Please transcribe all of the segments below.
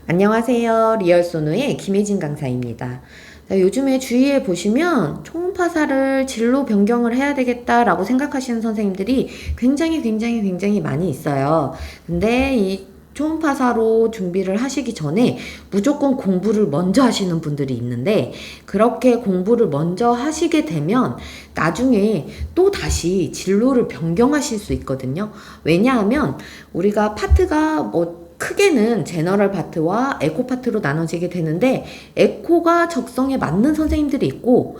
안녕하세요. 리얼소노의 김혜진 강사입니다. 자, 요즘에 주위에 보시면 초음파사를 진로 변경을 해야 되겠다라고 생각하시는 선생님들이 굉장히 많이 있어요. 근데 이 초음파사로 준비를 하시기 전에 무조건 공부를 먼저 하시는 분들이 있는데, 그렇게 공부를 먼저 하시게 되면 나중에 또 다시 진로를 변경하실 수 있거든요. 왜냐하면 우리가 파트가 크게는 제너럴 파트와 에코 파트로 나눠지게 되는데, 에코가 적성에 맞는 선생님들이 있고,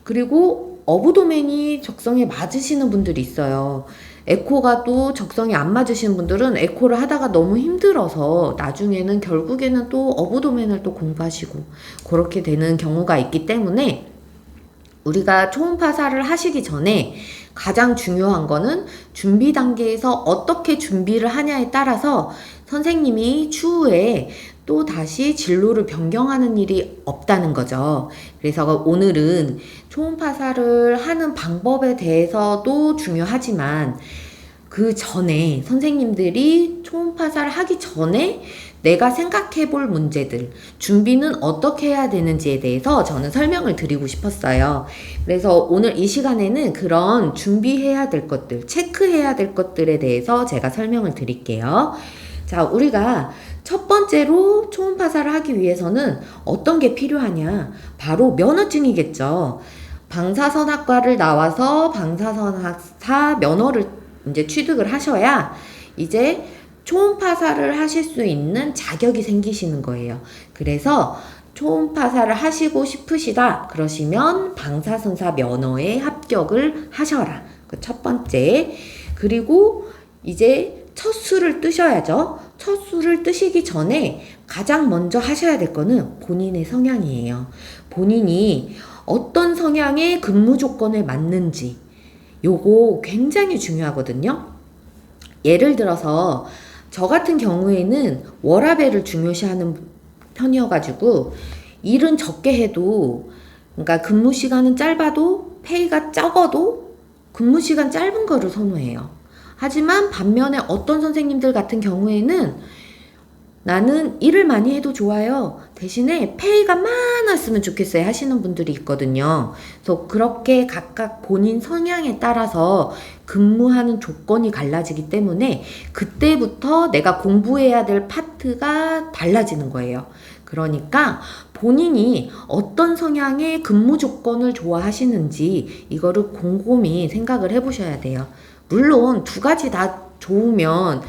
그리고 어부 도메인이 적성에 맞으시는 분들이 있어요. 에코가 또 적성에 안 맞으시는 분들은 에코를 하다가 너무 힘들어서 나중에는 결국에는 또 어부 도메인을 또 공부하시고 그렇게 되는 경우가 있기 때문에, 우리가 초음파사를 하시기 전에 가장 중요한 거는 준비 단계에서 어떻게 준비를 하냐에 따라서 선생님이 추후에 또 다시 진로를 변경하는 일이 없다는 거죠. 그래서 오늘은 초음파사를 하는 방법에 대해서도 중요하지만, 그 전에 선생님들이 초음파사를 하기 전에 내가 생각해 볼 문제들, 준비는 어떻게 해야 되는지에 대해서 저는 설명을 드리고 싶었어요. 그래서 오늘 이 시간에는 그런 준비해야 될 것들, 체크해야 될 것들에 대해서 제가 설명을 드릴게요. 자, 우리가 첫 번째로 초음파사를 하기 위해서는 어떤 게 필요하냐? 바로 면허증이겠죠. 방사선학과를 나와서 방사선학사 면허를 이제 취득을 하셔야 이제 초음파사를 하실 수 있는 자격이 생기시는 거예요. 그래서 초음파사를 하시고 싶으시다 그러시면 방사선사 면허에 합격을 하셔라. 그 첫 번째. 그리고 이제 첫 수를 뜨셔야죠. 첫 수를 뜨시기 전에 가장 먼저 하셔야 될 거는 본인의 성향이에요. 본인이 어떤 성향의 근무 조건에 맞는지, 요거 굉장히 중요하거든요. 예를 들어서 저 같은 경우에는 워라밸을 중요시하는 편이어가지고 일은 적게 해도, 그러니까 근무 시간은 짧아도 페이가 적어도 근무 시간 짧은 거를 선호해요. 하지만 반면에 어떤 선생님들 같은 경우에는 나는 일을 많이 해도 좋아요, 대신에 페이가 많았으면 좋겠어요 하시는 분들이 있거든요. 그래서 그렇게 각각 본인 성향에 따라서 근무하는 조건이 갈라지기 때문에 그때부터 내가 공부해야 될 파트가 달라지는 거예요. 그러니까 본인이 어떤 성향의 근무 조건을 좋아하시는지 이거를 곰곰이 생각을 해보셔야 돼요. 물론 두 가지 다 좋으면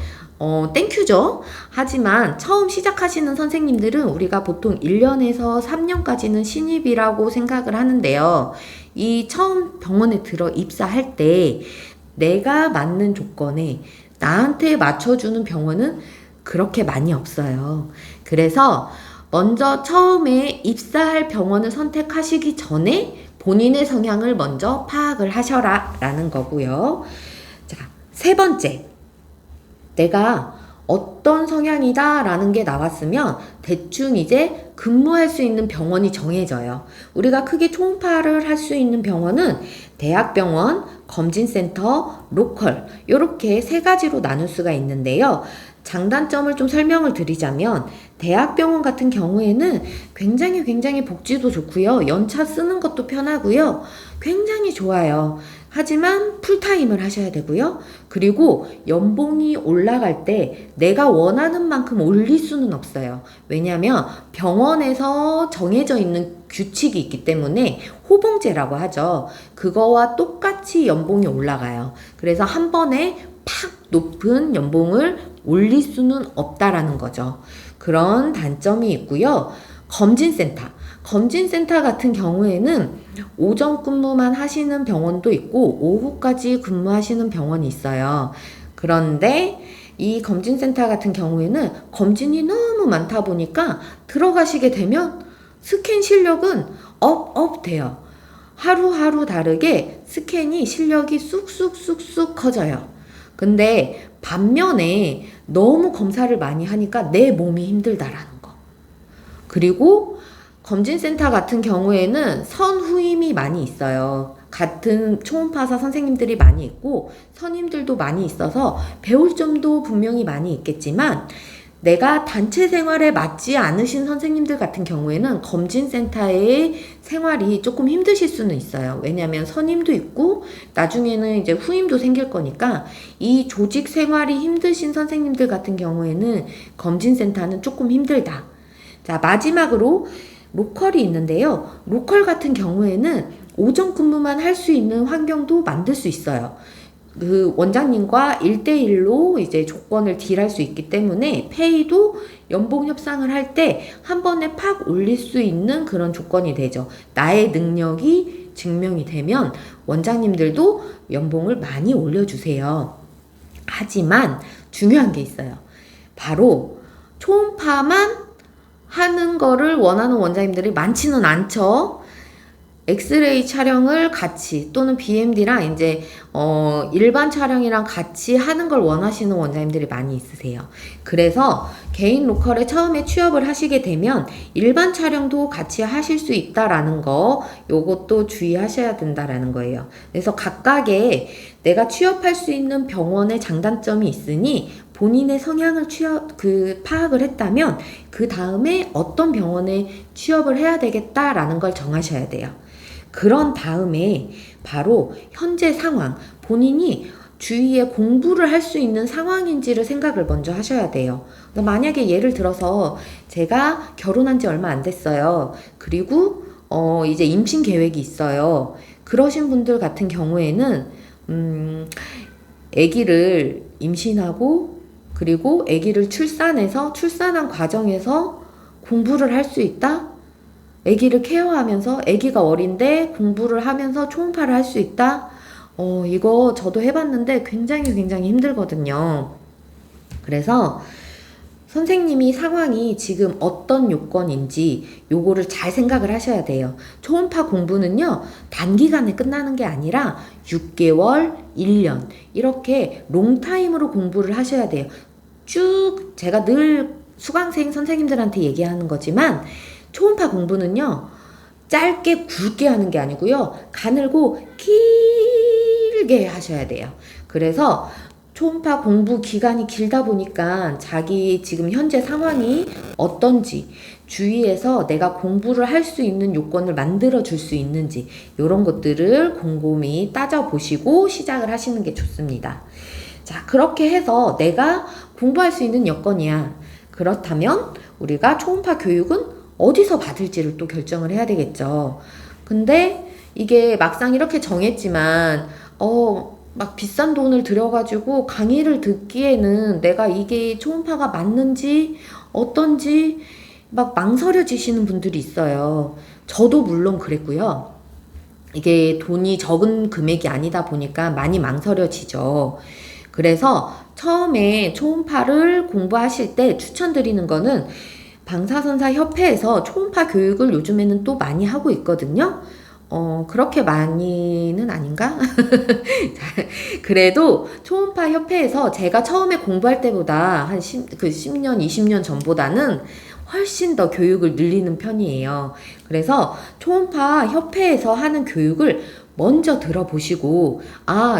땡큐죠. 하지만 처음 시작하시는 선생님들은 우리가 보통 1년에서 3년까지는 신입이라고 생각을 하는데요. 이 처음 병원에 들어 입사할 때 내가 맞는 조건에 나한테 맞춰주는 병원은 그렇게 많이 없어요. 그래서 먼저 처음에 입사할 병원을 선택하시기 전에 본인의 성향을 먼저 파악을 하셔라 라는 거고요. 자, 세 번째. 내가 어떤 성향이다 라는 게 나왔으면 대충 이제 근무할 수 있는 병원이 정해져요. 우리가 크게 초음파를 할 수 있는 병원은 대학병원, 검진센터, 로컬, 이렇게 세 가지로 나눌 수가 있는데요. 장단점을 좀 설명을 드리자면, 대학병원 같은 경우에는 굉장히 복지도 좋고요. 연차 쓰는 것도 편하고요. 굉장히 좋아요. 하지만 풀타임을 하셔야 되고요. 그리고 연봉이 올라갈 때 내가 원하는 만큼 올릴 수는 없어요. 왜냐하면 병원에서 정해져 있는 규칙이 있기 때문에 호봉제라고 하죠. 그거와 똑같이 연봉이 올라가요. 그래서 한 번에 팍 높은 연봉을 올릴 수는 없다라는 거죠. 그런 단점이 있고요. 검진센터 같은 경우에는 오전 근무만 하시는 병원도 있고 오후까지 근무하시는 병원이 있어요. 그런데 이 검진센터 같은 경우에는 검진이 너무 많다 보니까 들어가시게 되면 스캔 실력은 업 돼요. 하루하루 다르게 스캔이 실력이 쑥쑥 커져요. 근데 반면에 너무 검사를 많이 하니까 내 몸이 힘들다라는 거. 그리고 검진센터 같은 경우에는 선후임이 많이 있어요. 같은 초음파사 선생님들이 많이 있고 선임들도 많이 있어서 배울 점도 분명히 많이 있겠지만, 내가 단체 생활에 맞지 않으신 선생님들 같은 경우에는 검진센터의 생활이 조금 힘드실 수는 있어요. 왜냐하면 선임도 있고 나중에는 이제 후임도 생길 거니까 이 조직 생활이 힘드신 선생님들 같은 경우에는 검진센터는 조금 힘들다. 자, 마지막으로 로컬이 있는데요. 로컬 같은 경우에는 오전 근무만 할 수 있는 환경도 만들 수 있어요. 그 원장님과 1대1로 이제 조건을 딜할 수 있기 때문에 페이도 연봉 협상을 할 때 한 번에 팍 올릴 수 있는 그런 조건이 되죠. 나의 능력이 증명이 되면 원장님들도 연봉을 많이 올려주세요. 하지만 중요한 게 있어요. 바로 초음파만 하는 거를 원하는 원장님들이 많지는 않죠. 엑스레이 촬영을 같이 또는 BMD랑 이제 일반 촬영이랑 같이 하는 걸 원하시는 원장님들이 많이 있으세요. 그래서 개인 로컬에 처음에 취업을 하시게 되면 일반 촬영도 같이 하실 수 있다라는 거, 요것도 주의하셔야 된다라는 거예요. 그래서 각각의 내가 취업할 수 있는 병원의 장단점이 있으니 본인의 성향을 파악을 했다면 그 다음에 어떤 병원에 취업을 해야 되겠다라는 걸 정하셔야 돼요. 그런 다음에 바로 현재 상황, 본인이 주위에 공부를 할 수 있는 상황인지를 생각을 먼저 하셔야 돼요. 만약에 예를 들어서 제가 결혼한 지 얼마 안 됐어요. 그리고 이제 임신 계획이 있어요. 그러신 분들 같은 경우에는 아기를 임신하고 그리고 아기를 출산해서 출산한 과정에서 공부를 할 수 있다? 아기를 케어하면서 아기가 어린데 공부를 하면서 초음파를 할 수 있다? 이거 저도 해봤는데 굉장히 힘들거든요. 그래서 선생님이 상황이 지금 어떤 요건인지 요거를 잘 생각을 하셔야 돼요. 초음파 공부는요, 단기간에 끝나는 게 아니라 6개월, 1년 이렇게 롱타임으로 공부를 하셔야 돼요. 쭉 제가 늘 수강생 선생님들한테 얘기하는 거지만 초음파 공부는요, 짧게 굵게 하는 게 아니고요, 가늘고 길게 하셔야 돼요. 그래서 초음파 공부 기간이 길다 보니까 자기 지금 현재 상황이 어떤지, 주위에서 내가 공부를 할 수 있는 요건을 만들어 줄 수 있는지 이런 것들을 곰곰이 따져보시고 시작을 하시는 게 좋습니다. 자, 그렇게 해서 내가 공부할 수 있는 여건이야. 그렇다면 우리가 초음파 교육은 어디서 받을지를 또 결정을 해야 되겠죠. 근데 이게 막상 이렇게 정했지만 막 비싼 돈을 들여가지고 강의를 듣기에는 내가 이게 초음파가 맞는지 어떤지 막 망설여지시는 분들이 있어요. 저도 물론 그랬고요. 이게 돈이 적은 금액이 아니다 보니까 많이 망설여지죠. 그래서 처음에 초음파를 공부하실 때 추천드리는 거는 방사선사 협회에서 초음파 교육을 요즘에는 또 많이 하고 있거든요. 그렇게 많이는 아닌가? 그래도 초음파 협회에서 제가 처음에 공부할 때보다 한 10년, 20년 전보다는 훨씬 더 교육을 늘리는 편이에요. 그래서 초음파 협회에서 하는 교육을 먼저 들어보시고,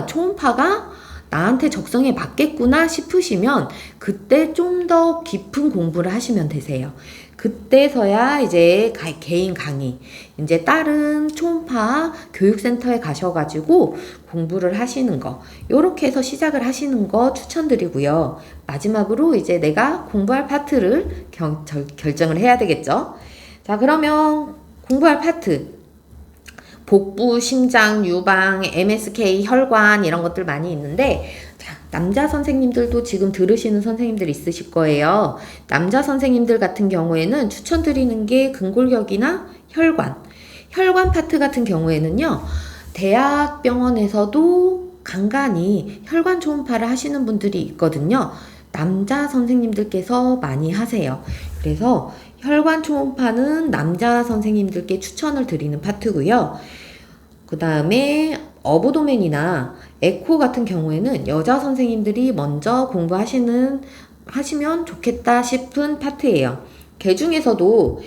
초음파가 나한테 적성에 맞겠구나 싶으시면 그때 좀 더 깊은 공부를 하시면 되세요. 그때서야 이제 개인 강의, 이제 다른 초음파 교육센터에 가셔가지고 공부를 하시는 거, 요렇게 해서 시작을 하시는 거 추천드리고요. 마지막으로 이제 내가 공부할 파트를 결정을 해야 되겠죠. 자, 그러면 공부할 파트, 복부, 심장, 유방, MSK, 혈관 이런 것들 많이 있는데, 자, 남자 선생님들도 지금 들으시는 선생님들 있으실 거예요. 남자 선생님들 같은 경우에는 추천드리는 게 근골격이나 혈관. 혈관 파트 같은 경우에는요, 대학병원에서도 간간히 혈관 초음파를 하시는 분들이 있거든요. 남자 선생님들께서 많이 하세요. 그래서 혈관 초음파는 남자 선생님들께 추천을 드리는 파트고요. 그 다음에 어브도멘이나 에코 같은 경우에는 여자 선생님들이 먼저 하시면 좋겠다 싶은 파트예요. 그 중에서도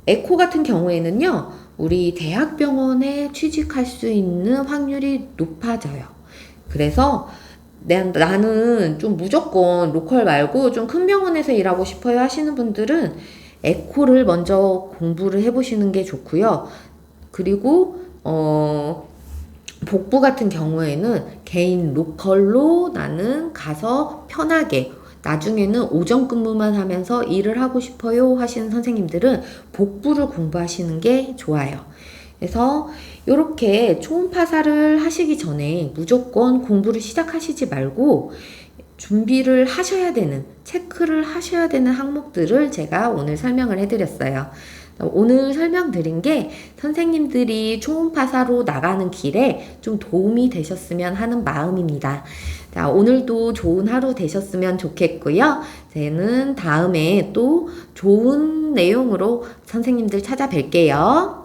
에코 같은 경우에는요, 우리 대학병원에 취직할 수 있는 확률이 높아져요. 그래서 나는 좀 무조건 로컬 말고 좀 큰 병원에서 일하고 싶어요 하시는 분들은 에코를 먼저 공부를 해보시는 게 좋고요. 그리고 복부 같은 경우에는 개인 로컬로 나는 가서 편하게 나중에는 오전 근무만 하면서 일을 하고 싶어요 하시는 선생님들은 복부를 공부하시는 게 좋아요. 그래서 이렇게 초음파사를 하시기 전에 무조건 공부를 시작하시지 말고 준비를 하셔야 되는, 체크를 하셔야 되는 항목들을 제가 오늘 설명을 해드렸어요. 오늘 설명드린 게 선생님들이 초음파사로 나가는 길에 좀 도움이 되셨으면 하는 마음입니다. 자, 오늘도 좋은 하루 되셨으면 좋겠고요. 저는 다음에 또 좋은 내용으로 선생님들 찾아뵐게요.